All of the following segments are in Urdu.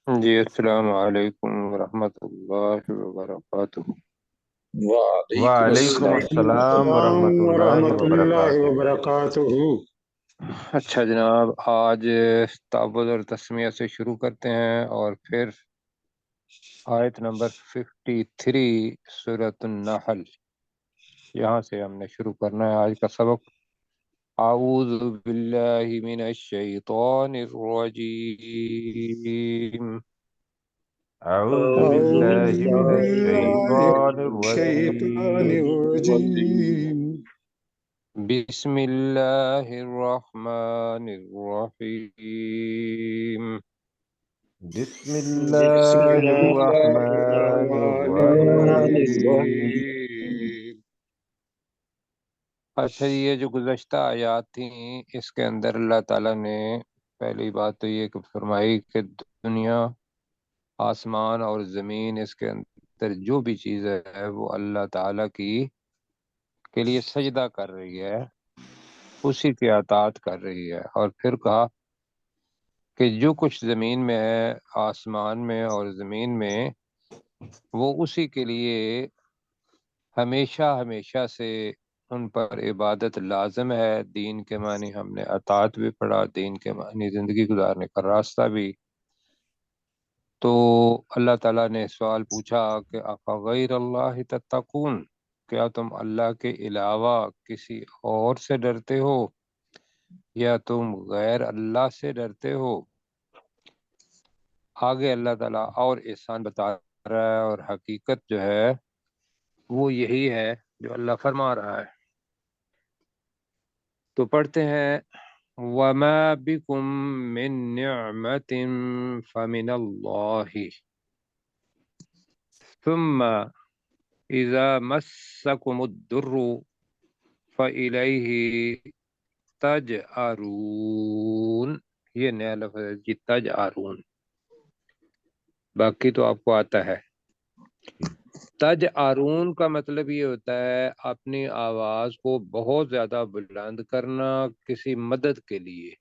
جی السلام علیکم ورحمۃ اللہ وبرکاتہ۔ وعلیکم وعلیکم السلام السلام ورحمۃ ورحمۃ اللہ ورحمۃ اللہ وبرکاتہ۔ وبرکاتہ۔ اچھا جناب، آج تعوذ اور تسمیہ سے شروع کرتے ہیں اور پھر آیت نمبر 53 سورۃ النحل، یہاں سے ہم نے شروع کرنا ہے آج کا سبق۔ اعوذ باللہ من الشیطان الرجیم۔ اعوذ اعوذ باللہ من باللہ الشیطان من الشیطان الرجیم۔ الرجیم۔ بسم اللہ الرحمن الرحیم۔ بسم بسم اللہ اللہ الرحمن الرحمن الرحیم۔ الرحیم۔ اچھا، یہ جو گزشتہ آیات تھیں اس کے اندر اللہ تعالیٰ نے پہلی بات تو یہ کہ فرمائی کہ دنیا، آسمان اور زمین، اس کے اندر جو بھی چیز ہے وہ اللہ تعالیٰ کی کے لیے سجدہ کر رہی ہے، اسی کی اطاعت کر رہی ہے۔ اور پھر کہا کہ جو کچھ زمین میں ہے، آسمان میں اور زمین میں، وہ اسی کے لیے ہمیشہ ہمیشہ سے ان پر عبادت لازم ہے۔ دین کے معنی ہم نے اطاعت بھی پڑھا، دین کے معنی زندگی گزارنے کا راستہ بھی۔ تو اللہ تعالیٰ نے سوال پوچھا کہ افغیر اللہ تتقون، کیا تم اللہ کے علاوہ کسی اور سے ڈرتے ہو یا تم غیر اللہ سے ڈرتے ہو؟ آگے اللہ تعالیٰ اور احسان بتا رہا ہے، اور حقیقت جو ہے وہ یہی ہے جو اللہ فرما رہا ہے۔ تو پڑھتے ہیں وَمَا بِكُم مِّن نِّعْمَةٍ فَمِنَ اللَّهِ ثُمَّ إِذَا مَسَّكُمُ الضُّرُّ فَإِلَيْهِ تَجْأَرُونَ۔ یہ نیا لفظ ہے جی، تجأرون، باقی تو آپ کو آتا ہے۔ تجأرون کا مطلب یہ ہوتا ہے اپنی آواز کو بہت زیادہ بلند کرنا کسی مدد کے لیے۔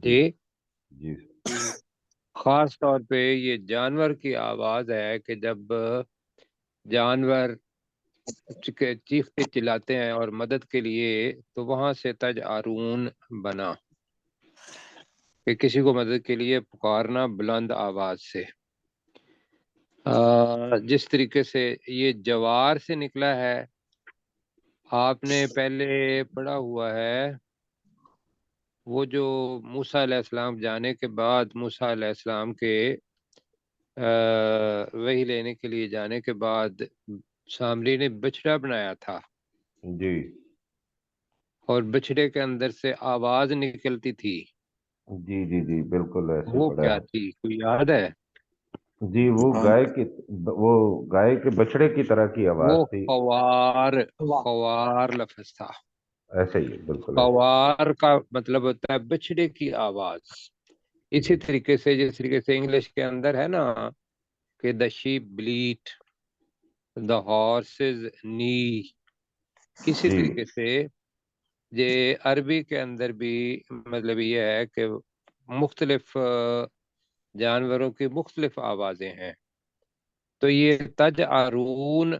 جی جی، جی خاص طور پہ یہ جانور کی آواز ہے کہ جب جانور چیختے چلاتے ہیں اور مدد کے لیے، تو وہاں سے تجأرون بنا کہ کسی کو مدد کے لیے پکارنا بلند آواز سے۔ جس طریقے سے یہ جوار سے نکلا ہے، آپ نے پہلے پڑھا ہوا ہے، وہ جو موسیٰ علیہ السلام جانے کے بعد، موسیٰ علیہ السلام کے وحی لینے کے لیے جانے کے بعد سامری نے بچڑا بنایا تھا، جی اور بچڑے کے اندر سے آواز نکلتی تھی، جی جی جی بالکل ایسے وہ پڑھا کیا ہے۔ تھی، کوئی یاد ہے؟ جی وہ گائے کے بچڑے کی طرح کی وہ آواز تھی۔ خوار، خوار لفظ تھا۔ ایسے ہی بالکل ایسے خوار کا مطلب ہوتا ہے بچڑے کی آواز۔ اسی جی طریقے سے جس طریقے سے انگلش کے اندر ہے نا کہ the shape Bullet, the horses نی، اسی جی طریقے سے یہ عربی کے اندر بھی مطلب یہ ہے کہ مختلف جانوروں کی مختلف آوازیں ہیں۔ تو یہ تجعرون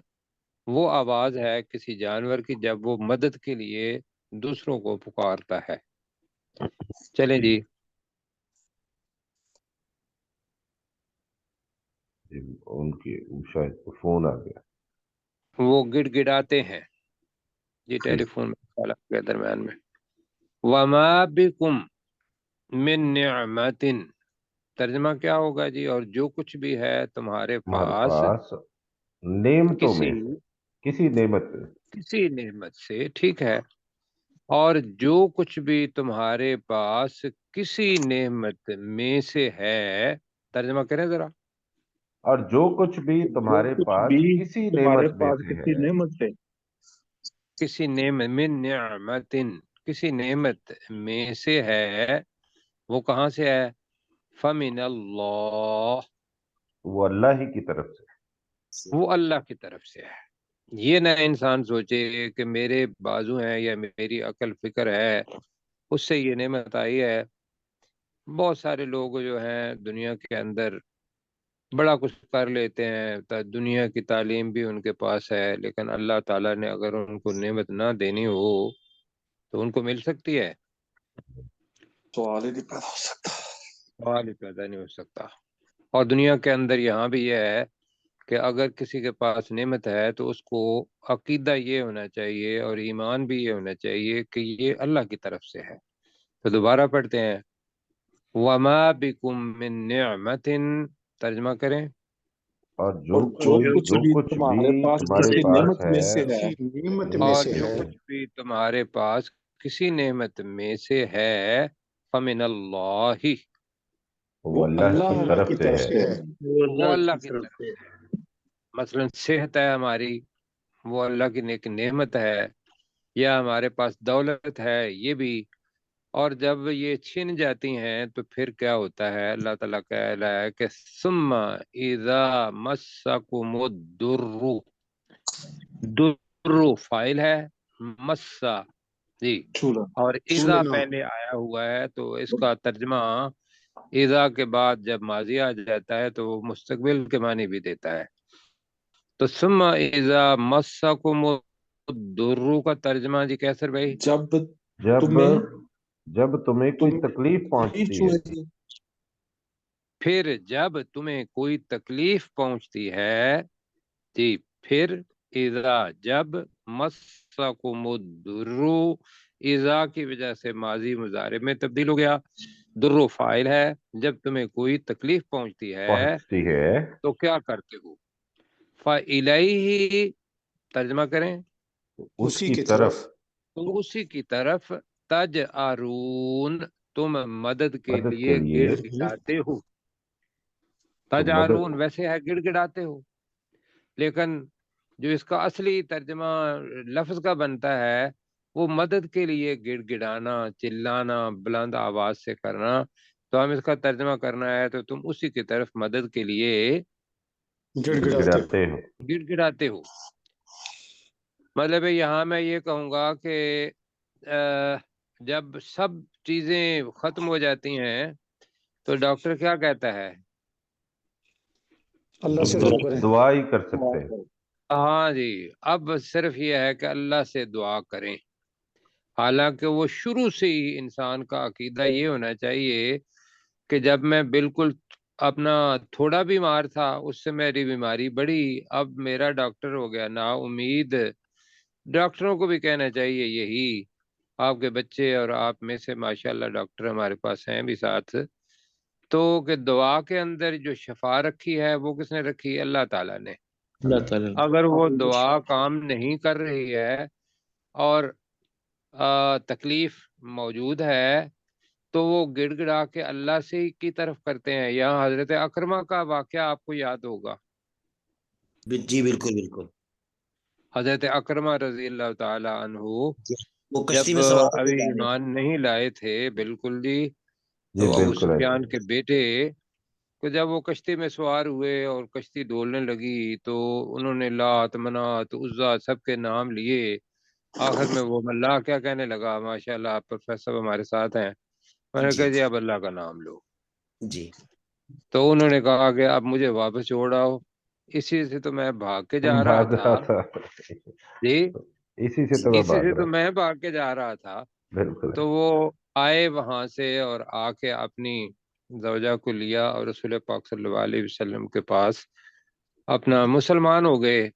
وہ آواز ہے کسی جانور کی جب وہ مدد کے لیے دوسروں کو پکارتا ہے۔ چلیں جی جی، جی ان کی شاید فون آ گیا۔ وہ گڑ گڑاتے ہیں، یہ جی ٹیلی فون میں کے درمیان میں۔ وما بکم من نعمت، ترجمہ کیا ہوگا جی؟ اور جو کچھ بھی ہے تمہارے تمہارے پاس پاس نعمتوں کسی میں سے کسی نعمت میں کسی نعمت سے، ٹھیک ہے، اور جو کچھ بھی تمہارے پاس کسی نعمت میں سے ہے، ترجمہ کریں ذرا۔ اور جو کچھ بھی جو تمہارے کچھ پاس بھی کسی تمہارے نعمت میں پاس سے کسی ہے۔ نعمت سے، کسی نعمت من نعمت، کسی نعمت میں سے ہے، وہ کہاں سے ہے؟ فمن اللہ، وہ اللہ ہی کی طرف سے۔ وہ اللہ کی طرف سے ہے۔ یہ نہ انسان سوچے کہ میرے بازو ہیں یا میری عقل فکر ہے اس سے یہ نعمت آئی ہے۔ بہت سارے لوگ جو ہیں دنیا کے اندر بڑا کچھ کر لیتے ہیں، دنیا کی تعلیم بھی ان کے پاس ہے، لیکن اللہ تعالیٰ نے اگر ان کو نعمت نہ دینی ہو تو ان کو مل سکتی ہے؟ سوال ہی نہیں پیدا ہو سکتا۔ سوال ہی پیدا نہیں ہو سکتا۔ اور دنیا کے اندر یہاں بھی یہ ہے کہ اگر کسی کے پاس نعمت ہے تو اس کو عقیدہ یہ ہونا چاہیے اور ایمان بھی یہ ہونا چاہیے کہ یہ اللہ کی طرف سے ہے۔ تو دوبارہ پڑھتے ہیں، وما بکم من نعمت، ترجمہ کریں۔ اور اور جو کچھ بھی تمہارے پاس تمہارے کسی پاس نعمت میں ہے سے ہے، کسی نعمت میں اور سے جو ہے کچھ بھی تمہارے پاس کسی نعمت میں سے ہے، فمن اللہ، وہ وہ اللہ کی اللہ طرف کی سے طرف ہے۔ سے ہے۔ وہ اللہ کی طرف سے ہے۔ مثلا صحت ہے ہماری، وہ اللہ کی نیک نعمت ہے، یا ہمارے پاس دولت ہے، یہ بھی۔ اور جب یہ چھن جاتی ہیں تو پھر کیا ہوتا ہے؟ اللہ تعالیٰ کہہ رہا ہے کہ ثم اذا مسکم الضر، در فائل ہے، مسا جی، چھولا، اور اذا چھونا۔ پہلے آیا ہوا ہے تو اس کا ترجمہ اذا کے بعد جب ماضی آ جاتا ہے تو وہ مستقبل کے معنی بھی دیتا ہے۔ تو ثم اذا مسکم الضر کا ترجمہ جی کیسر بھائی؟ جب جب تمہیں جب تمہیں کوئی تکلیف تکلیف پہنچتی ہے۔ ہوئے گی، پھر جب تمہیں کوئی تکلیف پہنچتی ہے، جی، پھر اذا جب مسکم الضر، اذا کی وجہ سے ماضی مضارع میں تبدیل ہو گیا، در فاعل ہے، جب تمہیں کوئی تکلیف پہنچتی ہے تو کیا کرتے ہو؟ فَإِلَيْهِ، ترجمہ کریں، اس اسی کی کی طرف طرف تو اسی کی طرف تجعرون، تم مدد کے مدد کے لیے لیے گڑ گڑاتے ہو۔ تو مدد تجعرون ویسے ہے گڑ گڑاتے ہو، لیکن جو اس کا اصلی ترجمہ لفظ کا بنتا ہے وہ مدد کے لیے گڑ گڑانا، چلانا، بلند آواز سے کرنا۔ تو ہم اس کا ترجمہ کرنا ہے تو تم اسی کی طرف مدد کے لیے گڑ گڑ گڑاتے ہو۔ گڑاتے ہو۔ گڑ گڑاتے ہو۔ مطلب ہے یہاں میں یہ کہوں گا کہ جب سب چیزیں ختم ہو جاتی ہیں تو ڈاکٹر کیا کہتا ہے؟ اللہ سے دعا کریں۔ دعا ہی کر سکتے ہیں۔ ہاں جی، اب صرف یہ ہے کہ اللہ سے دعا کریں۔ حالانکہ وہ شروع سے ہی انسان کا عقیدہ یہ ہونا چاہیے کہ جب میں بالکل اپنا تھوڑا بیمار تھا اس سے میری بیماری بڑھی، اب میرا ڈاکٹر ہو گیا نا امید۔ ڈاکٹروں کو بھی کہنا چاہیے یہی، آپ کے بچے اور آپ میں سے ماشاءاللہ ڈاکٹر ہمارے پاس ہیں بھی ساتھ، تو کہ دعا کے اندر جو شفا رکھی ہے وہ کس نے رکھی؟ اللہ تعالیٰ نے۔ اللہ تعالیٰ اگر وہ دعا کام نہیں کر رہی ہے اور تکلیف موجود ہے تو وہ گڑ گڑا کے اللہ سے کی طرف کرتے ہیں۔ یہاں حضرت اکرمہ کا واقعہ آپ کو یاد ہوگا، جی بالکل بالکل۔ حضرت اکرمہ رضی اللہ تعالی عنہ وہ کشتی جب میں سوار ہو کے ابھی جا رہے ایمان نہیں لائے تھے، بالکل جی، جی تو ابو بالکل ایسے۔ سفیان کے بیٹے کو جب وہ کشتی میں سوار ہوئے اور کشتی ڈولنے لگی تو انہوں نے لات، منات، عزا سب کے نام لیے۔ آخر میں وہ اللہ کیا کہنے لگا؟ ماشاءاللہ آپ پروفیسر ہمارے ساتھ ہیں، میں نے جی کہا جی اب اللہ کا نام لو۔ جی تو انہوں نے کہا کہ اب مجھے واپس چھوڑاؤ، اسی سے تو میں بھاگ کے جا رہا بھاگ تھا رہا تھا، جی، اسی سے تو میں اسی سے بھاگ رہا تو تھا۔ میں بھاگ کے جا رہا تھا۔ بالکل تو وہ آئے وہاں سے اور آ کے اپنی زوجہ کو لیا اور رسول پاک صلی اللہ علیہ وسلم کے پاس اپنا مسلمان ہو گئے۔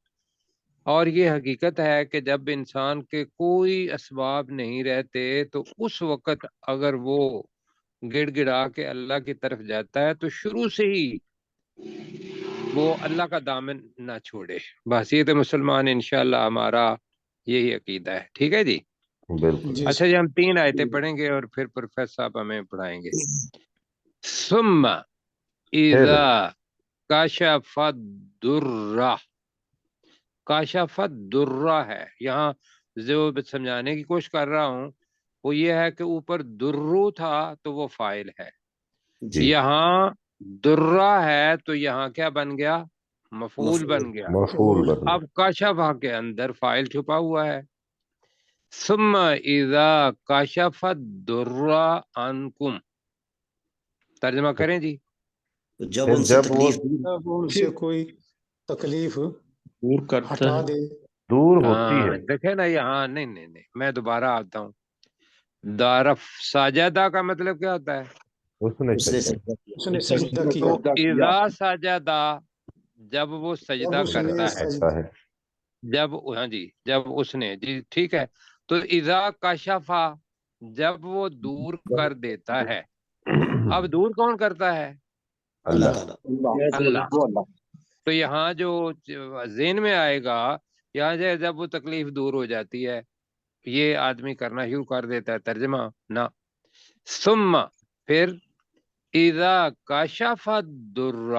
اور یہ حقیقت ہے کہ جب انسان کے کوئی اسباب نہیں رہتے تو اس وقت اگر وہ گڑ گڑا کے اللہ کی طرف جاتا ہے تو شروع سے ہی وہ اللہ کا دامن نہ چھوڑے۔ بحثیت مسلمان انشاءاللہ ہمارا یہی عقیدہ ہے، ٹھیک ہے جی۔ بالکل۔ جی اچھا جی، ہم 3 آیتیں پڑھیں گے اور پھر پروفیسر صاحب ہمیں پڑھائیں گے۔ ثم پھر اذا کشف الضر، کاشف الضر ہے یہاں، جو سمجھانے کی کوشش کر رہا ہوں وہ یہ ہے کہ اوپر درو تھا تو وہ فاعل ہے، جی یہاں درہ ہے تو یہاں کیا بن گیا؟ مفعول بن گیا۔ مفعول بن اب کاشفہ کے اندر فاعل چھپا ہوا ہے۔ ثم اذا کاشف الضر عنکم، ترجمہ کریں جی. تو جب پھر ان سے جب وہ تکلیف جب ان سے کوئی تکلیف دور کرتا ہٹا ہے دے. دور ہوتی ہاں ہے. دیکھیں نا یہاں، نہیں نہیں نہیں، میں دوبارہ آتا ہوں. دارف ساجدہ کا مطلب کیا ہوتا ہے؟ اس نے اس نے سجدہ سجدہ کیا. اس نے سجدہ کیا. تو اذا سجدہ، جب وہ جب سجدہ اس نے کرتا ہے، کرتا ہے. جب، ہاں جی، جب اس نے، جی ٹھیک ہے. تو اذا کشفا، جب وہ دور کر دیتا ہے. اب دور کون کرتا ہے؟ اللہ اللہ. تعالیٰ. اللہ. تو یہاں جو ذہن میں آئے گا، یہاں سے جب وہ تکلیف دور ہو جاتی ہے، یہ آدمی کرنا شروع کر دیتا ہے. ترجمہ نہ، ثم، پھر، اذا کشف الضر،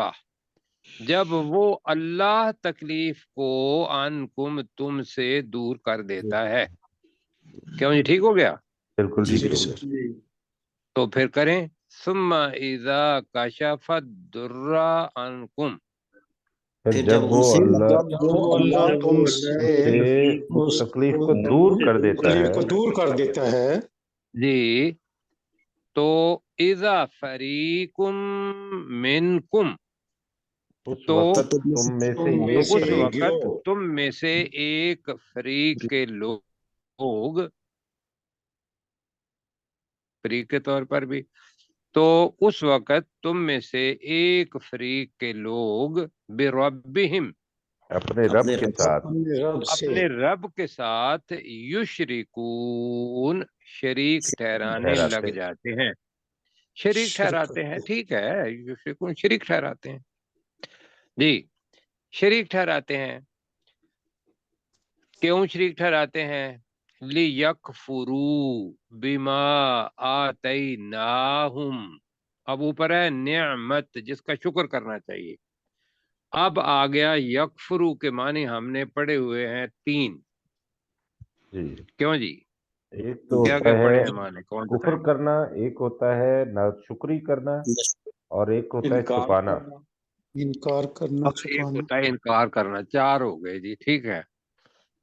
جب وہ اللہ تکلیف کو عنکم، تم سے دور کر دیتا ہے. کیوں جی ٹھیک ہو گیا؟ بالکل جی ٹھیک ہو جی گیا. سر. تو پھر کریں، ثم اذا کشف الضر عنکم، پھر پھر جب جب وہ ان سے اللہ جب وہ اللہ تم سے سے اس تکلیف کو دور کر دیتا تکلیف ہے. کو دور کر دیتا ہے. جی، تو اذا فریق منکم، اس تو وقت تم میں سے تم میں ایک سے اس فریق وقت گروہ تم میں سے ایک فریق کے لوگ، فریق کے طور پر بھی، تو اس وقت تم میں سے ایک فریق کے لوگ بربہم، اپنے رب اپنے کے رب ساتھ اپنے رب سے اپنے رب کے ساتھ یشرکون، شریک ٹھہرانے لگ ٹھہراتے. جاتے ہیں. شریک شرک ٹھہراتے ہیں، ٹھیک ہے، یشرکون شریک ٹھہراتے ہیں. جی، شریک ٹھہراتے ہیں. کیوں شریک ٹھہراتے ہیں؟ لِیَکْفُرُوا بِمَا آتَيْنَاهُمْ، اب اوپر ہے نعمت، جس کا شکر کرنا چاہیے. اب آ گیا یکفرو کے معنی ہم نے پڑھے ہوئے ہیں 3. جی. کیوں جی؟ ایک تو کیا ہوتا کیا پڑھے ہے ہیں معنی، کون کفر بتائیں گے؟ کرنا، ایک ہوتا ہے ناشکری کرنا، اور ایک ہوتا ہے انکار چھپانا. کرنا، انکار کرنا، اور ایک چھپانا. ہوتا ہے انکار کرنا. 4 ہو گئے جی، ٹھیک ہے،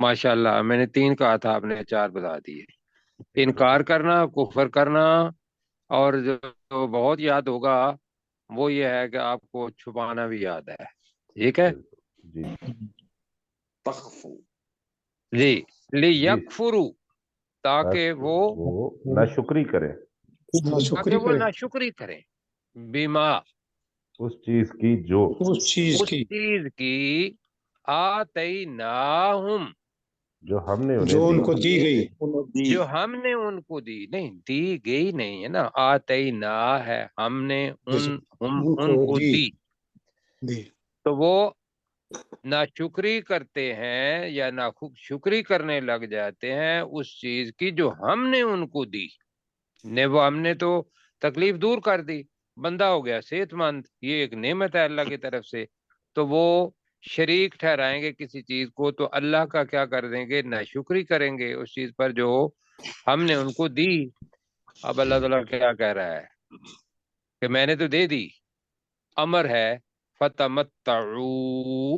ماشاءاللہ. میں نے 3 کہا تھا، آپ نے 4 بتا دیے. انکار کرنا، کفر کرنا، اور جو بہت یاد ہوگا وہ یہ ہے کہ آپ کو چھپانا بھی یاد ہے. ٹھیک ہے جی. تخفو. جی. جی. لیکفروا، تاکہ وہ ناشکری کرے ناشکری کرے ناشکری کریں. بیما، اس چیز کی جو اس چیز اس کی چیز کی، آتیناہم، جو ہم نے انہیں جو دی. ان کو دی گئی. جو ہم نے ان کو دی. نہیں، دی گئی نہیں ہے نا، آتینا ہے، ہم نے ان کو دی. دی. تو وہ ناشکری کرتے ہیں یا ناشکری کرنے لگ جاتے ہیں اس چیز کی جو ہم نے ان کو دی. وہ ہم نے تو تکلیف دور کر دی، بندہ ہو گیا صحت مند، یہ ایک نعمت ہے اللہ کی طرف سے. تو وہ شریک ٹھہرائیں گے کسی چیز کو، تو اللہ کا کیا کر دیں گے؟ ناشکری کریں گے اس چیز پر جو ہم نے ان کو دی. اب اللہ تعالیٰ کیا کہہ رہا ہے کہ میں نے تو دے دی، امر ہے فتمتعوا،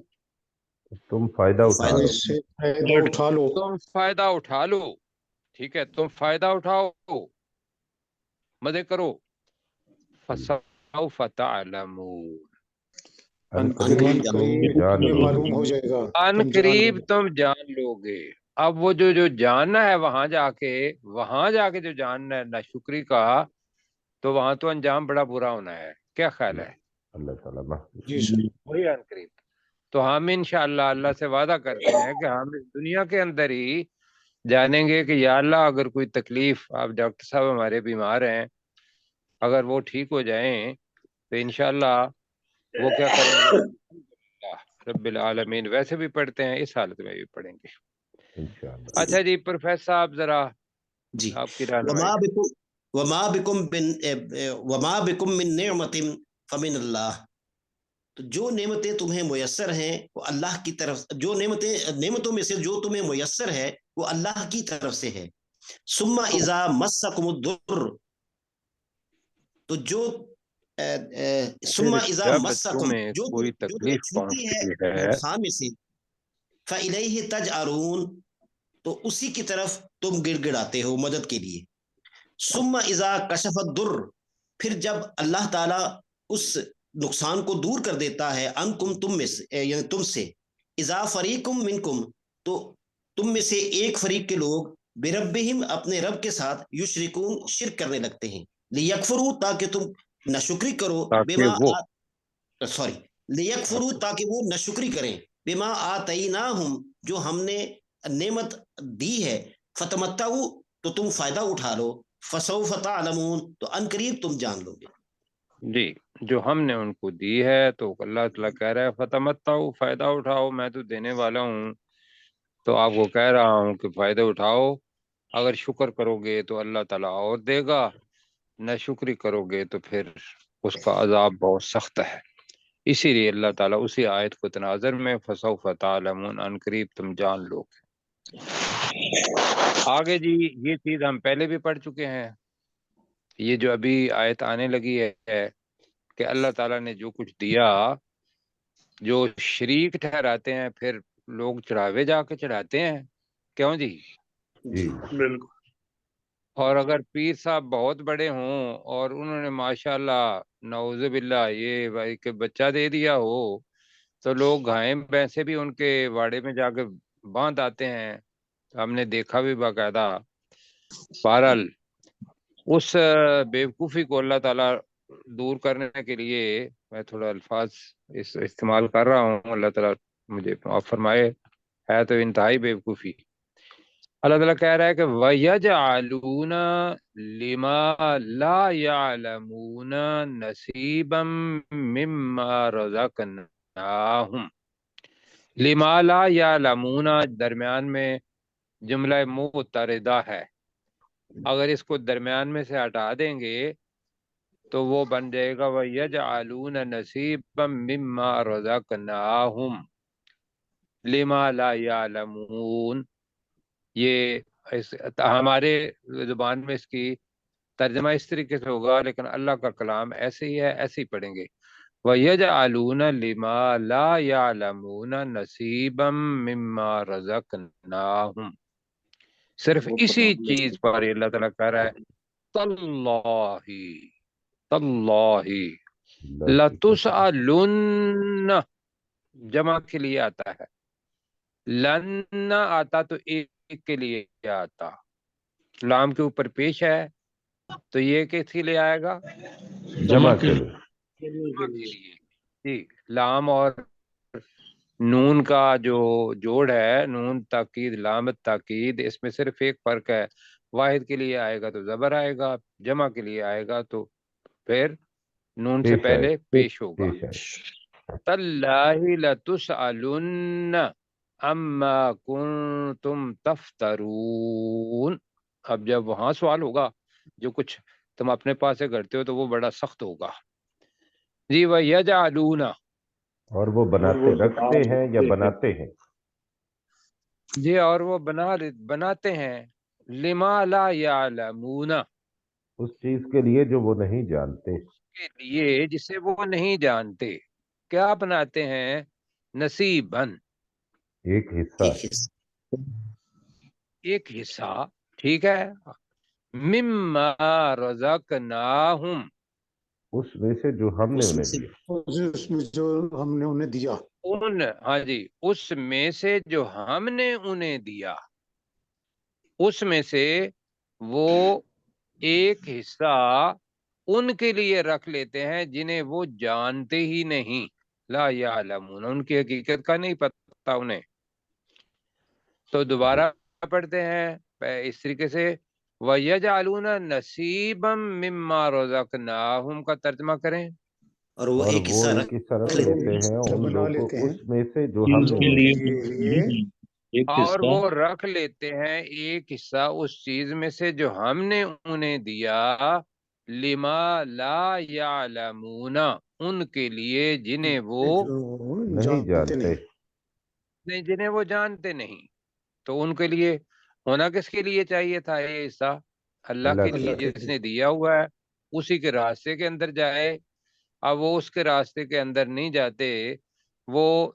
تم فائدہ اٹھا تو لو. اس سے فائدہ اٹھا لو. تم فائدہ اٹھا لو. ٹھیک ہے، تم فائدہ اٹھاؤ، مزے کرو. فسوف تعلمون، ان ان قریب تم قریب جان تمہیں لو گے. معلوم ہو جائے گا، ان تم جان قریب لو گے. تم جان لو گے. اب وہ جو جاننا ہے وہاں جا کے جو جاننا ہے ناشکری کا، تو وہاں تو انجام بڑا برا ہونا ہے. کیا خیال ہے؟ اللہ تعالیٰ محفوظ. جی سر. وہی ان قریب. تو ہم انشاءاللہ اللہ سے وعدہ کرتے ہیں کہ ہم اس دنیا کے اندر ہی جانیں گے کہ یا اللہ اگر کوئی تکلیف، آپ ڈاکٹر صاحب ہمارے بیمار ہیں، اگر وہ ٹھیک ہو جائیں تو انشاءاللہ وہ کیا کریں گے؟ اللہ رب العالمین. ویسے بھی پڑھتے ہیں، اس حالت میں بھی پڑھیں گے. انشاءاللہ. اچھا جی، پروفیسر صاحب ذرا جی. آپ کی رہنمائی. وما بکم من نعمت فمن اللہ. تو جو نعمتیں تمہیں میسر ہیں وہ اللہ کی طرف، جو نعمتوں میں سے جو تمہیں میسر ہے وہ اللہ کی طرف سے ہے. ثم اذا مسکم الضر، تو جو ثم پھر اذا جب مسکم، تمہیں جو کوئی تمہیں تکلیف چھوتی ہے پہنچتی ہے، خامے سے، فالیہ تجأرون، تو اسی کی طرف تم گڑ گڑاتے ہو مدد کے لیے. ثم اذا کشف الضر، پھر جب اللہ تعالیٰ اس نقصان کو دور کر دیتا ہے انکم تم میں سے یعنی تم سے اذا فریقم منکم تو تم میں سے ایک فریق کے لوگ بربہم اپنے رب کے ساتھ یشرکون شرک کرنے لگتے ہیں لیکفروا تاکہ تم ناشکری کرو تاکہ بما وہ سوری لیکفروا تاکہ وہ ناشکری کریں بما آتیناہم جو ہم نے نعمت دی ہے فتمتعوا تو تم فائدہ اٹھا لو فسوف تعلمون تو ان قریب تم جان لو گے. جی جو ہم نے ان کو دی ہے تو اللہ تعالیٰ کہہ رہا ہے فتمتعوا فائدہ اٹھاؤ، میں تو دینے والا ہوں، تو آپ کو کہہ رہا ہوں کہ فائدہ اٹھاؤ، اگر شکر کرو گے تو اللہ تعالیٰ اور دے گا، نہ شکری کرو گے تو پھر اس کا عذاب بہت سخت ہے. اسی لیے اللہ تعالیٰ اسی آیت کو تناظر میں فسوف تعلمون ان قریب تم جان لو گے. آگے جی یہ چیز ہم پہلے بھی پڑھ چکے ہیں، یہ جو ابھی آیت آنے لگی ہے کہ اللہ تعالیٰ نے جو کچھ دیا، جو شریک ٹھہراتے ہیں پھر لوگ چڑھاوے جا کے چڑھاتے ہیں، کیوں جی؟ جی بالکل. اور اگر پیر صاحب بہت بڑے ہوں اور انہوں نے ماشاءاللہ نعوذ باللہ یہ بھائی کہ بچہ دے دیا ہو تو لوگ گھائیں بھینسیں بھی ان کے واڑے میں جا کے باندھ آتے ہیں، ہم نے دیکھا بھی باقاعدہ. بہرحال اس بیوقوفی کو اللہ تعالیٰ دور کرنے کے لیے میں تھوڑا الفاظ استعمال کر رہا ہوں، اللہ تعالیٰ مجھے معاف فرمائے، ہے تو انتہائی بیوقوفی. اللہ تعالیٰ کہہ رہا ہے کہ وَيَجْعَلُونَ لِمَا لَا يَعْلَمُونَ نَصِيبًا مِّمَّا رَزَقْنَاهُمْ. لِمَا لَا يَعْلَمُونَ درمیان میں جملہ متردہ ہے، اگر اس کو درمیان میں سے ہٹا دیں گے تو وہ بن جائے گا وَيَجْعَلُونَ نَصِيبًا مِّمَّا رَزَقْنَاهُمْ لِمَا لَا يَعْلَمُونَ. یہ ہمارے زبان میں اس کی ترجمہ اس طریقے سے ہوگا، لیکن اللہ کا کلام ایسے ہی ہے، ایسے ہی پڑھیں گے. وَيَجْعَلُونَ لِمَا لَا يَعْلَمُونَ نَصِيبًا مِّمَّا رَزَقْنَاهُمْ. صرف اسی چیز پر اللہ تعالیٰ کہہ رہا ہے تاللہ تاللہ لتسألن، جمع کے لیے آتا ہے، لن آتا تو ایک کے لیے آتا، لام کے اوپر پیش ہے تو یہ کس کے لیے آئے گا؟ جمع کے لیے. جمع کے لیے. جی لام اور نون کا جو جوڑ ہے، نون تاکید لام تاکید، اس میں صرف ایک فرق ہے، واحد کے لیے آئے گا تو زبر آئے گا، جمع کے لیے آئے گا تو پھر نون سے پیش آئے پہلے پیش ہوگا. پیش آئے. تاللہ لتسألن اما کنتم تفترون. اب جب وہاں سوال ہوگا جو کچھ تم اپنے پاس سے کرتے ہو تو وہ بڑا سخت ہوگا. جی وَيَجْعَلُونَ، اور وہ بناتے رکھتے ہیں یا بناتے ہیں، جی اور وہ بناتے ہیں لما لا یعلمون، اس چیز کے لیے جو وہ نہیں جانتے. کے لیے جسے وہ نہیں جانتے. کیا بناتے ہیں؟ نصیباً، ایک حصہ. ایک حصہ، ٹھیک ہے، مما رزقناہم، اس میں سے جو ہم نے انہیں دیا. اس میں جو ہم نے انہیں دیا. ہاں جی، اس میں سے جو ہم نے انہیں دیا، اس میں سے وہ ایک حصہ ان کے لیے رکھ لیتے ہیں جنہیں وہ جانتے ہی نہیں، لا یعلمون، ان کی حقیقت کا نہیں پتہ انہیں. تو دوبارہ پڑھتے ہیں اس طریقے سے وَيَجْعَلُونَ نَصِيبًا مِّمَّا رَزَقْنَاهُمْ کا ترجمہ کریں. اور وہ ایک وہ حصہ ایک حصہ رکھ لیتے ہیں ان بنا لوگوں لیتے ہیں اس میں سے جو ہم نے انہیں دیا. اور وہ رکھ لیتے ہیں ایک حصہ اس چیز میں سے جو ہم نے انہیں دیا، لما لا یعلمون، ان کے لیے جنہیں وہ جو نہیں جانتے جانتے. نہیں. جنہیں وہ جانتے نہیں. تو ان کے لیے ہونا کس کے لیے چاہیے تھا یہ حصہ؟ اللہ اللہ کے کے لیے، اللہ کے جس لیے. نے دیا ہوا ہے اسی کے راستے کے اندر جائے. اب وہ اس کے راستے کے اندر نہیں جاتے، وہ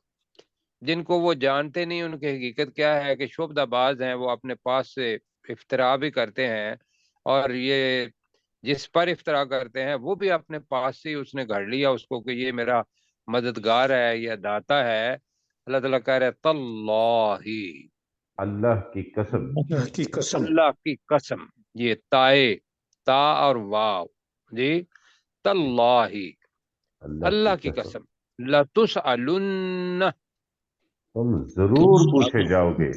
جن کو وہ جانتے نہیں ان کی حقیقت کیا ہے کہ شعبدہ باز ہیں، وہ اپنے پاس سے افترا بھی کرتے ہیں اور یہ جس پر افترا کرتے ہیں وہ بھی اپنے پاس سے ہی اس نے گھڑ لیا اس کو کہ یہ میرا مددگار ہے یا داتا ہے. اللہ تعالیٰ کہہ رہے تاللہ، اللہ کی قسم. اللہ کی قسم. اللہ کی قسم. یہ تائے، تا اور واو جی، تاللہ، اللہ کی قسم. لتسألن، تم ضرور پوچھے جاؤ گے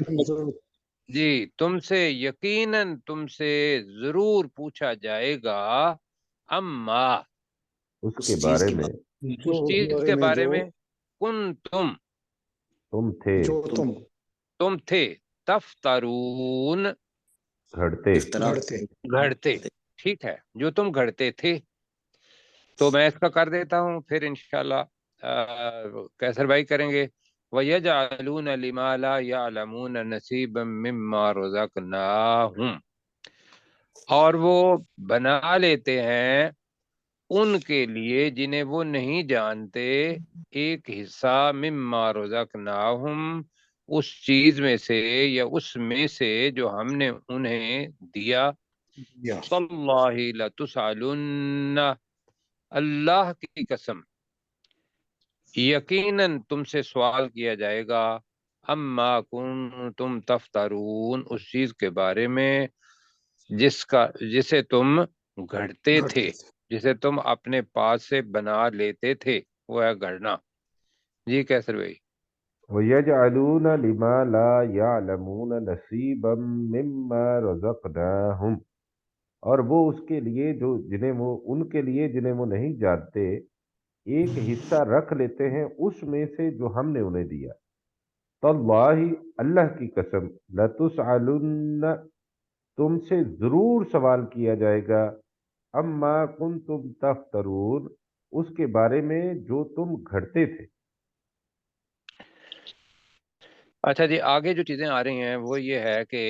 جی تم سے یقیناً تم سے ضرور پوچھا جائے گا، اما، اس اس کے چیز بارے کے میں بعد اس چیز کے بارے میں، کن تم تھے جو تم تھے، تفترون، گھڑتے. افطرا گھڑتے. گھڑتے. ٹھیک ہے، جو تم گھڑتے تھے. تو میں اس کا کر دیتا ہوں، پھر انشاءاللہ کیسر بھائی کریں گے. وَيَجْعَلُونَ لِمَا لَا يَعْلَمُونَ نَصِيبًا مِّمَّا رَزَقْنَاهُمْ، اور وہ بنا لیتے ہیں ان کے لیے جنہیں وہ نہیں جانتے ایک حصہ، مما رزقناہم، اس چیز میں سے یا اس میں سے جو ہم نے انہیں دیا. یا تاللہ لتسألن، اللہ کی قسم یقیناً تم سے سوال کیا جائے گا، اما کنتم تفترون، اس چیز کے بارے میں جسے تم گھڑتے تھے، گھڑتے تھے. جسے تم اپنے پاس سے بنا لیتے تھے، وہ ہے گھڑنا. جی کیسر بھائی. وَيَجْعَلُونَ لِمَا لَا يَعْلَمُونَ نَصِيبًا مِّمَّا رَزَقْنَاهُمْ، اور وہ اس کے لیے ان کے لیے جنہیں وہ نہیں جانتے ایک حصہ رکھ لیتے ہیں اس میں سے جو ہم نے انہیں دیا. تاللہ، اللہ کی قسم، لتسألن، تم سے ضرور سوال کیا جائے گا، اما کنتم تفترون، اس کے بارے میں جو تم گھڑتے تھے. اچھا جی، آگے جو چیزیں آ رہی ہیں وہ یہ ہے کہ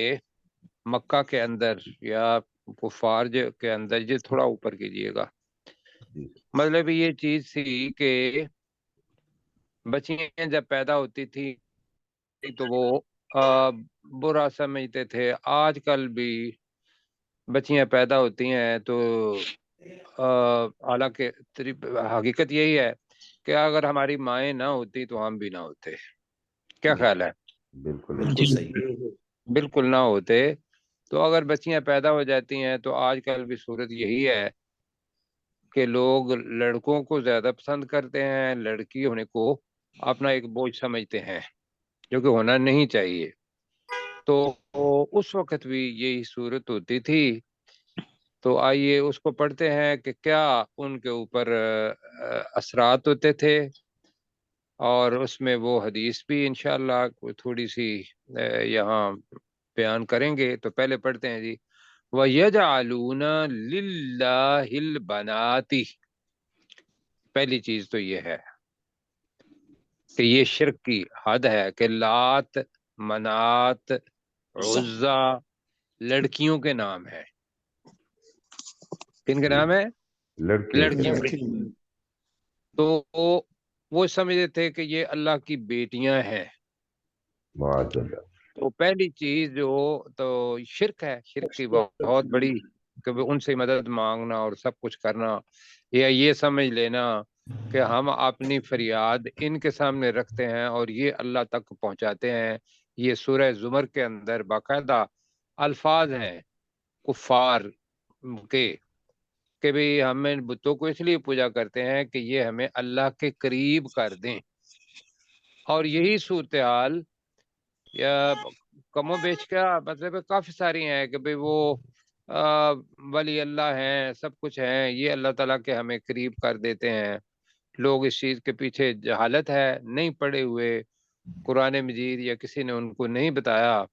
مکہ کے اندر یا کفار کے اندر، یہ تھوڑا اوپر کیجئے گا، جی مطلب یہ چیز تھی کہ بچیاں جب پیدا ہوتی تھی تو وہ برا سمجھتے تھے. آج کل بھی بچیاں پیدا ہوتی ہیں تو حالانکہ حقیقت یہی ہے کہ اگر ہماری مائیں نہ ہوتی تو ہم بھی نہ ہوتے. کیا خیال ہے؟ بالکل بالکل ایسا. صحیح. بالکل نہ ہوتے. تو اگر بچیاں پیدا ہو جاتی ہیں تو آج کل بھی صورت یہی ہے کہ لوگ لڑکوں کو زیادہ پسند کرتے ہیں، لڑکی ہونے کو اپنا ایک بوجھ سمجھتے ہیں، جو کہ ہونا نہیں چاہیے. تو اس وقت بھی یہی صورت ہوتی تھی. تو آئیے اس کو پڑھتے ہیں کہ کیا ان کے اوپر اثرات ہوتے تھے، اور اس میں وہ حدیث بھی انشاءاللہ تھوڑی سی یہاں بیان کریں گے. تو پہلے پڑھتے ہیں جی، وَيَجْعَلُونَ لِلَّهِ الْبَنَاتِ. پہلی چیز تو یہ ہے کہ یہ شرک کی حد ہے کہ لات، منات، عزا لڑکیوں کے نام ہے. کن کے نام ہے؟ لڑکیوں کے لڑکیوں نام. کے. تو وہ سمجھتے تھے کہ یہ اللہ کی بیٹیاں ہیں. معاذ اللہ. تو پہلی چیز جو تو شرک ہے، شرک کی بہت بڑی، کہ ان سے مدد مانگنا اور سب کچھ کرنا، یا یہ سمجھ لینا کہ ہم اپنی فریاد ان کے سامنے رکھتے ہیں اور یہ اللہ تک پہنچاتے ہیں. یہ سورہ زمر کے اندر باقاعدہ الفاظ ہیں کفار کے کہ بھی ہم بتوں کو اس لیے پوجا کرتے ہیں کہ یہ ہمیں اللہ کے قریب کر دیں. اور یہی صورتحال یا کم و بیش کا مطلب کافی ساری ہیں کہ بھئی وہ ولی اللہ ہیں، سب کچھ ہیں، یہ اللہ تعالیٰ کے ہمیں قریب کر دیتے ہیں. لوگ اس چیز کے پیچھے جہالت ہے، نہیں پڑھے ہوئے قرآن مجید، یا کسی نے ان کو نہیں بتایا.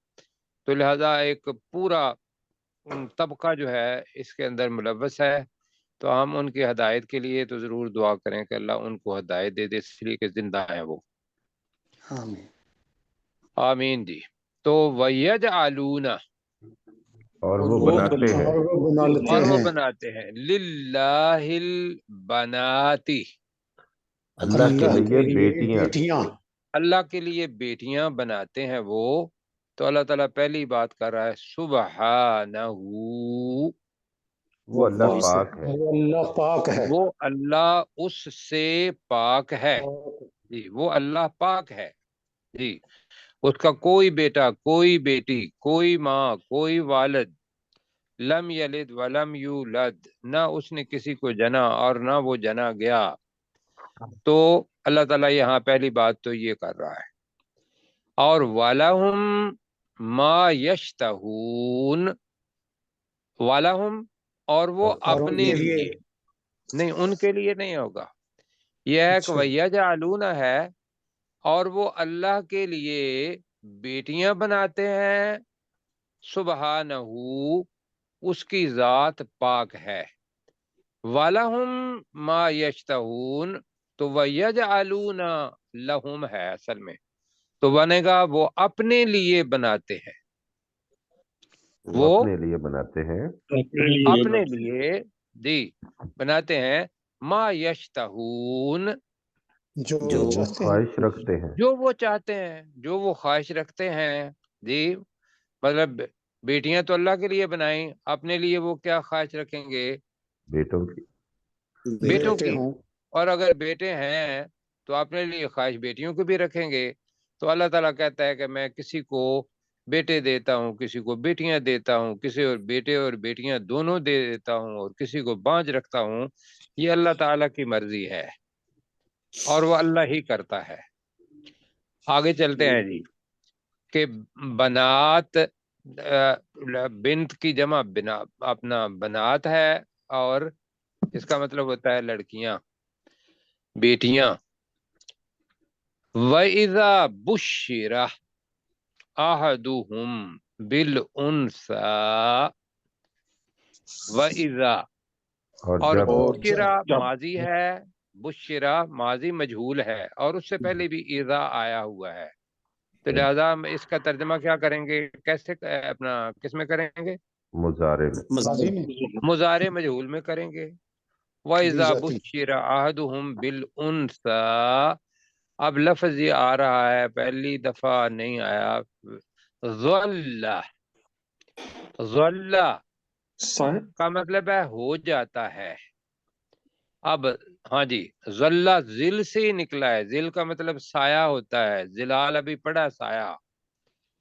تو لہذا ایک پورا طبقہ جو ہے اس کے اندر ملوث ہے. تو ہم ان کی ہدایت کے لیے تو ضرور دعا کریں کہ اللہ ان کو ہدایت دے دے، اس لیے کہ زندہ ہیں وہ. آمین. آمین جی. تو وَيَجْعَلُونَ، اور وہ وہ بناتے ہیں اور وہ بنا لیتے اور وہ ہیں بناتے ہیں لِلَّهِ الْبَنَاتِ، اللہ کے اللہ لیے کے لیے بیٹیاں. بیٹیاں. اللہ کے لیے بیٹیاں بناتے ہیں وہ. تو اللہ تعالیٰ پہلی بات کر رہا ہے سبحانہ، وہ اللہ وہی سے پاک ہے، وہ اللہ پاک ہے۔ وہ اللہ اس سے پاک ہے، جی وہ اللہ پاک ہے، جی اس کا کوئی بیٹا، کوئی بیٹی، کوئی ماں، کوئی والد، لم یلد ولم یولد، نہ اس نے کسی کو جنا اور نہ وہ جنا گیا۔ تو اللہ تعالیٰ یہاں پہلی بات تو یہ کر رہا ہے، اور وَلَهُم مَا يَشْتَهُونَ، وَلَهُم اور وہ اور ان اپنے کے لیے لیے، نہیں ان کے لیے نہیں ہوگا، یہ ہے کہ اچھا وَيَجْعَلُونَ ہے، اور وہ اللہ کے لیے بیٹیاں بناتے ہیں، سبحانہ اس کی ذات پاک ہے، وَلَهُم مَا يَشْتَهُونَ تو وَيَجْعَلُونَ لَهُم ہے اصل میں، تو بنے گا وہ اپنے لیے بناتے ہیں، وہ وہ اپنے لیے بناتے ہیں اپنے لیے جی بناتے ہیں، ما یشتہون جو جو وہ وہ چاہتے ہیں۔ خواہش رکھتے ہیں۔ جو وہ چاہتے ہیں، جو وہ خواہش رکھتے ہیں، جی مطلب بیٹیاں تو اللہ کے لیے بنائیں، اپنے لیے وہ کیا خواہش رکھیں گے؟ بیٹوں کی بیٹوں بیٹے کی، ہوں اور اگر بیٹے ہیں تو اپنے لیے خواہش بیٹیوں کو بھی رکھیں گے۔ تو اللہ تعالیٰ کہتا ہے کہ میں کسی کو بیٹے دیتا ہوں، کسی کو بیٹیاں دیتا ہوں، کسی اور بیٹے اور بیٹیاں دونوں دے دیتا ہوں، اور کسی کو بانجھ رکھتا ہوں، یہ اللہ تعالیٰ کی مرضی ہے اور وہ اللہ ہی کرتا ہے۔ آگے چلتے ہیں جی، کہ بنات بنت کی جمع بنا اپنا بنات ہے، اور اس کا مطلب ہوتا ہے لڑکیاں، بیٹیاں۔ وَإِذَا بُشِّرَ أَحَدُهُمْ بِالْأُنثَى وَإِذَا، اور اور جب بشرا ماضی ہے، بشرا ماضی مجہول ہے، اور اس سے پہلے بھی اذا آیا ہوا ہے، تو لہذا ہم اس کا ترجمہ کیا کریں گے، کیسے اپنا کس میں کریں گے؟ مضارع میں ماضی میں مضارع مجہول میں کریں گے۔ بھی وَإِذَا ذاتی بُشِّرَ أَحَدُهُمْ بِالْأُنثَى، اب لفظ یہ آ رہا ہے، پہلی دفعہ نہیں آیا، ظل، ظل کا مطلب ہے ہو جاتا ہے۔ اب ہاں جی، ظلہ ذل سے ہی نکلا ہے، ذل کا مطلب سایہ ہوتا ہے، ظلال ابھی پڑھا، سایہ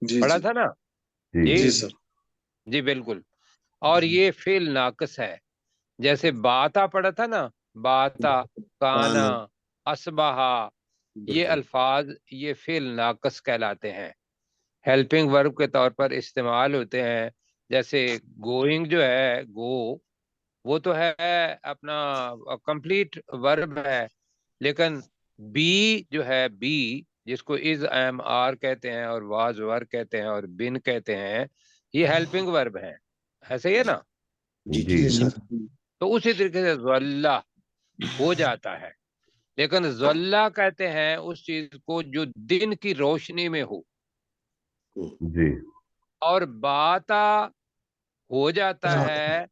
پڑھا تھا نا جی جی، سر جی بالکل، اور یہ فعل ناقص ہے، جیسے باتا پڑھا تھا نا، باتا، کانا، اسبہا، یہ الفاظ یہ فعل ناقص کہلاتے ہیں، ہیلپنگ ورب کے طور پر استعمال ہوتے ہیں، جیسے گوئنگ جو ہے، گو وہ تو ہے اپنا کمپلیٹ ورب ہے، لیکن بی جو ہے، بی جس کو از ایم آر کہتے ہیں اور واز ور کہتے ہیں اور بن کہتے ہیں، یہ ہیلپنگ ورب ہے، ایسے ہی ہے نا؟ جی جی سر تو اسی طریقے سے ذلہ ہو جاتا ہے، لیکن ذلہ کہتے ہیں اس چیز کو جو دن کی روشنی میں ہو، جی اور باتا ہو جاتا رات ہے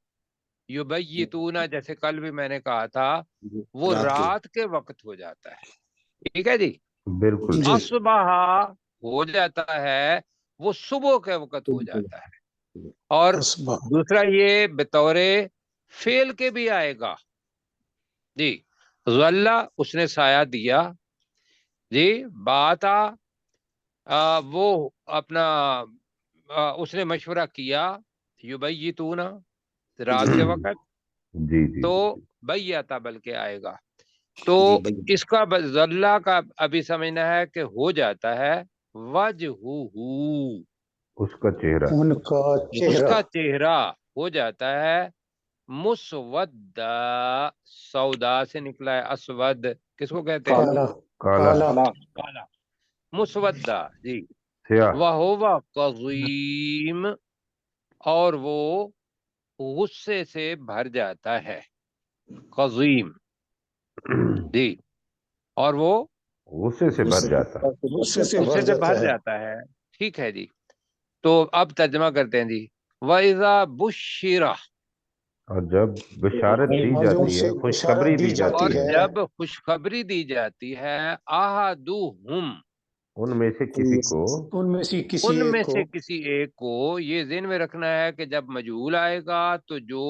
یبیتون، جیسے کل بھی میں نے کہا تھا، وہ رات کے وقت ہو جاتا ہے، ٹھیک ہے جی۔ بالکل جی ٹھیک۔ اصبح ہو جاتا ہے، وہ صبح کے وقت ہو جاتا ہے، اور اصبح دوسرا یہ بطور فعل کے بھی آئے گا جی، ظلہ اس نے سایہ دیا جی، باتا وہ اپنا اس نے مشورہ کیا، یبیتون رات کے وقت، جی جی تو جی بیاتا بلکہ آئے گا، تو اس کا ذلہ کا ابھی سمجھنا ہے کہ ہو جاتا ہے، وجہہ اس کا چہرہ ان کا اس چہرہ کا چہرہ ہو جاتا ہے، مسودہ، سودا سے نکلا ہے، اسود کس کو کہتے ہیں؟ کالا کالا کالا، مسودہ جی، سیاہ وہو قضیم، اور وہ غصے سے بھر جاتا ہے، قضیم جی، اور وہ غصے سے بھر جاتا غصے سے غصے بھر سے جاتا بھر ہے۔ جاتا ہے، ٹھیک ہے جی۔ تو اب ترجمہ کرتے ہیں جی، وَإِذَا بُشِّرَ، اور جب بشارت دی اور جو ان جاتی ہے، سے خوشخبری بشارت دی دی جاتی اور جاتی ہے ہے جب خوشخبری دی جاتی ہے، احدہم، ان میں سے کسی کو، ان میں سے کسی ان ایک میں کو سے کسی ایک کو، یہ ذہن میں رکھنا ہے کہ جب مجہول آئے گا تو جو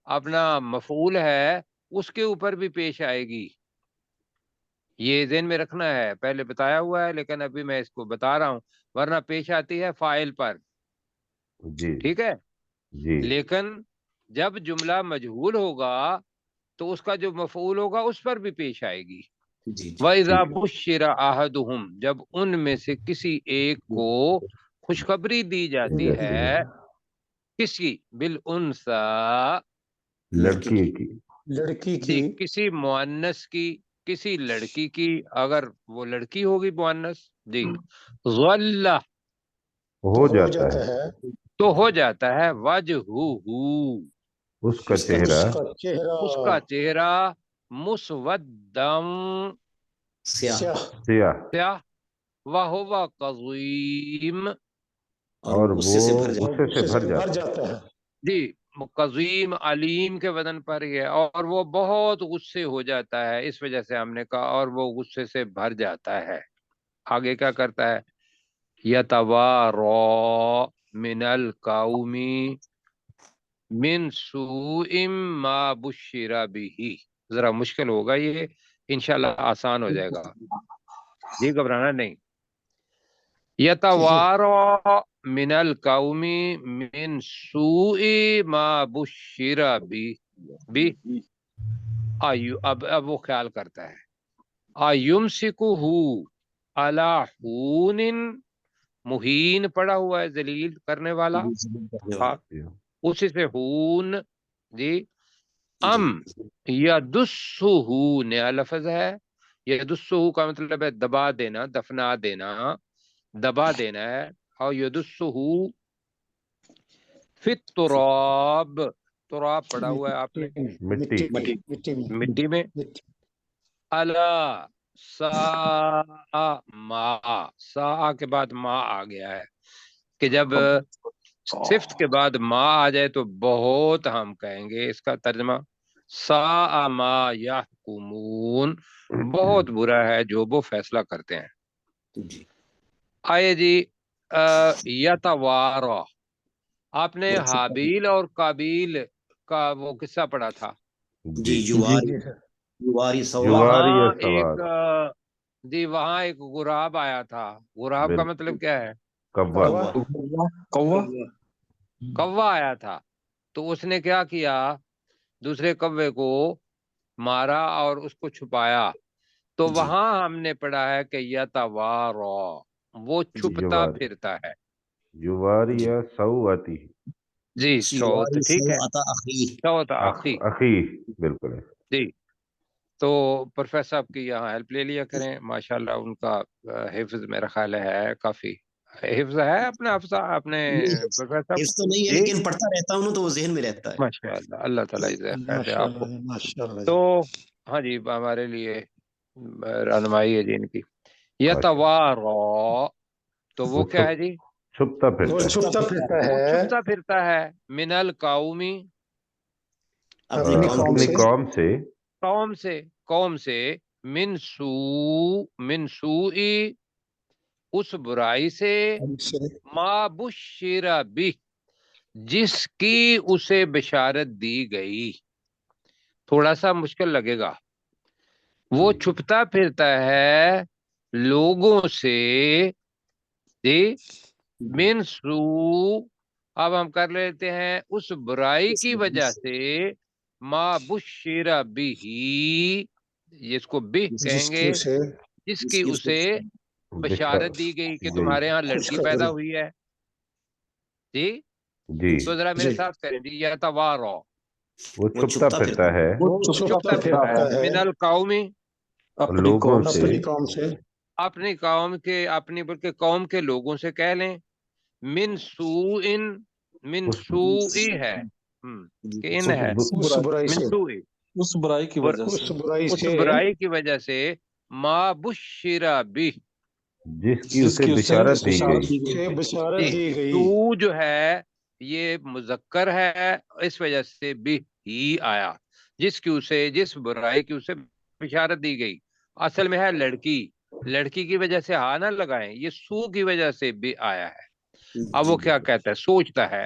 اپنا مفعول ہے اس کے اوپر بھی پیش آئے گی. یہ ذہن میں رکھنا ہے، پہلے بتایا ہوا ہے لیکن ابھی میں اس کو بتا رہا ہوں، ورنہ پیش آتی ہے فاعل پر. جی ٹھیک ہے، جی لیکن جب جملہ مجہول ہوگا تو اس کا جو مفعول ہوگا اس پر بھی پیش آئے گی. جی جی وَإِذَا ٹھیک ہے. بُشِّرَ أَحَدُهُمْ، جب ان میں سے کسی ایک کو خوشخبری دی جاتی جاتی ہے، ہے کس کی؟ بالانثیٰ، لڑکی کی. لڑکی جی کی کسی مؤنث کی، کسی لڑکی کی، اگر وہ لڑکی ہوگی مؤنث، جی ظل، تو ہو ہو جاتا جاتا ہے ہے تو ہو جاتا ہے وجہہ، اس کا اس کا چہرہ اس کا چہرہ اس کا چہرہ مسودم، سیاہ، سیاہ، سیاہ، سیاہ، وہو قضیم، اور اور وہ غصے سے بھر جاتا غصے سے غصے بھر سے بھر جاتا ہے. جاتا ہے. جی قضیم علیم کے وزن پر ہی ہے، اور وہ بہت غصے ہو جاتا ہے، اس وجہ سے ہم نے کہا اور وہ غصے سے بھر جاتا ہے. آگے کیا کرتا ہے؟ یتوارا من القوم من سوء ما بشر به، ذرا مشکل ہوگا یہ، انشاءاللہ آسان ہو جائے گا، جی گھبرانا نہیں. یتوارا من القوم من سوء ما بشر به، اب وہ خیال کرتا ہے، ایمسکہ علی ہون، مہین پڑا ہوا ہے ذلیل کرنے والا، ہاں اسی سے ہون، جی ام یدسہ، نیا لفظ ہے، یدسہ کا مطلب ہے دبا دینا، دفنا دینا، دبا دینا ہے. اور یدسہ فی التراب، تراب پڑا ہوا ہے آپ نے، مٹی. مٹی مٹی میں مٹی میں. مٹی. الا سا ما، سا کے بعد ما آ گیا ہے کہ جب صفت کے بعد ما آ جائے تو بہت ہم کہیں گے اس کا ترجمہ سا ما یحکمون، بہت برا ہے جو وہ فیصلہ کرتے ہیں. جی آئے جی یتوارا، آپ نے حابیل اور قابیل کا وہ قصہ پڑھا تھا. جی جی. جواری سوا، جواری وہاں یا ایک سواد. جی وہاں ایک غراب آیا تھا. غراب کا بالکل. مطلب کیا ہے؟ کوا. کوا. کوا آیا تھا. تو اس نے کیا کیا؟ دوسرے کوے کو مارا اور اس کو چھپایا. تو جی وہاں ہم نے پڑھا ہے کہ یتوارا، وہ چھپتا جواری، پھرتا ہے. جواری جی یا سواتی. جی سوت، جواری ٹھیک ہے، سوا اخی، سوت آخی. اخی، بالکل. جی تو پروفیسر صاحب کی یہاں ہیلپ لے لیا کریں، ماشاءاللہ ان کا حفظ میرا خیال ہے کافی حفظ ہے اپنے اپنے پروفیسر صاحب. حفظ تو نہیں ہے جی لیکن پڑھتا رہتا ہوں تو وہ ذہن میں رہتا ہے. ماشاءاللہ، اللہ تعالیٰ خیر دے ماشاء آپ کو. اللہ ماشاء تو اللہ. ہاں جی ہمارے لیے رہنمائی ہے جی ان کی. یتوارا، تو وہ کیا ہے جی؟ چھپتا وہ پھرتا ہے. چھپتا پھرتا وہ ہے چھپتا پھرتا ہے من القومی، اپنی اپنی قوم قوم اپنی سے، قوم سے. قوم سے من سوئی، اس برائی سے، ما بشر بھی، جس کی اسے بشارت دی گئی. تھوڑا سا مشکل لگے گا. وہ چھپتا پھرتا ہے لوگوں سے، جی من سو، اب ہم کر لیتے ہیں اس برائی کی وجہ سے، ما بشر بھی، اس کو بھی جس کہیں کی گے اسے جس کی اسے بشارت بشارت دی گئی کہ گئی. تمہارے ہاں لڑکی پیدا خوشخبری. ہوئی ہے. جی جی. تو ذرا میرے جی ساتھ کریں جی، یتوارا، وہ وہ چھپتا پھرتا ہے وہ وہ چھپتا چھپتا پھرتا پھرتا ہے ہے من القومی، لوگوں سے. اپنی قوم سے، اپنی قوم کے، اپنی بلکہ قوم کے لوگوں سے کہہ لیں، من سوء، من اس سوئی ہے، کہ ان ہے، اس برائی من سے، سوئی، اس برائی کی وجہ اس سے برائی اس سے برائی کی وجہ سے، ما بشر بھی، جس کی جس اسے کی اسے بشارت دی بشارت گئی. دی گئی. سے بشارت جی دی گئی. تو جو ہے یہ مذکر ہے، اس وجہ سے بھی ہی آیا، جس کی اسے، جس برائی کی اسے بشارت دی گئی. اصل میں ہے لڑکی، لڑکی کی وجہ سے ہاں نہ لگائیں، یہ سو کی وجہ سے بھی آیا ہے. اب وہ کیا کہتا ہے؟ سوچتا ہے